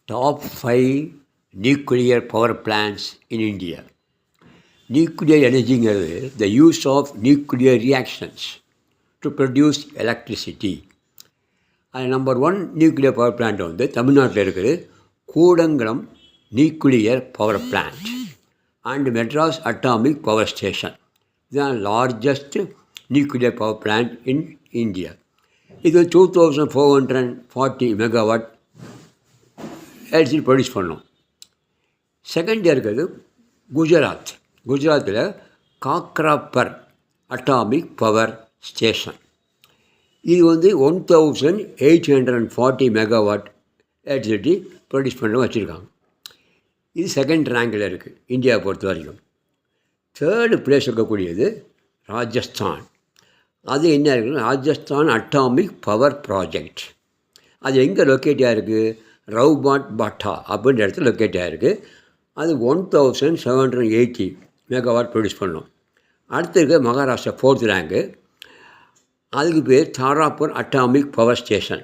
Top 5 nuclear power plants in India. Nuclear energy is the use of nuclear reactions to produce electricity. அது number 1 nuclear power plant வந்து தமிழ்நாட்டில் இருக்குது Kudankulam nuclear power plant and Madras atomic power station. இதுதான் largest nuclear power plant in India. இது 2440 megawatt electricity produce பண்ணோம். Second இருக்கிறது குஜராத்தில் Kakrapar atomic power station. இது வந்து 1840 மெகாவாட் எலக்ட்ரிசிட்டி ப்ரொடியூஸ் பண்ண வச்சுருக்காங்க. இது செகண்ட் ரேங்கில் இருக்குது இந்தியாவை பொறுத்த வரைக்கும். தேர்டு பிளேஸ் இருக்கக்கூடியது ராஜஸ்தான். அது என்ன இருக்குது? Rajasthan atomic power project. அது எங்கே லொக்கேட் ஆகிருக்கு? ரவுபாட் பாட்டா அப்படின்ற இடத்துல லொக்கேட் ஆகிருக்கு. அது 1780 மெகாவாட் ப்ரொடியூஸ் பண்ணோம். அடுத்து இருக்க மகாராஷ்டிரா 4th ரேங்கு. அதுக்கு பேர் தாராப்பூர் அட்டாமிக் பவர் ஸ்டேஷன்.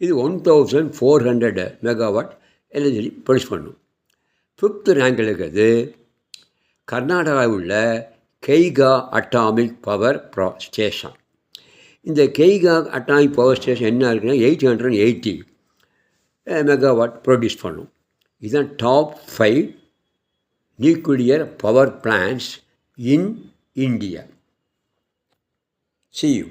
இது 1400 மெகாவாட் எலக்ட்ரிசிட்டி ப்ரொடியூஸ் பண்ணும். 5th ரேங்கில் இருக்கிறது கர்நாடகாவில் உள்ள கெய்கா அட்டாமிக் பவர் ஸ்டேஷன். இந்த கெய்கா அட்டாமிக் பவர் ஸ்டேஷன் என்ன இருக்குன்னா 880 மெகாவாட் ப்ரொடியூஸ் பண்ணும். இதுதான் top 5 nuclear power plants in India. See you.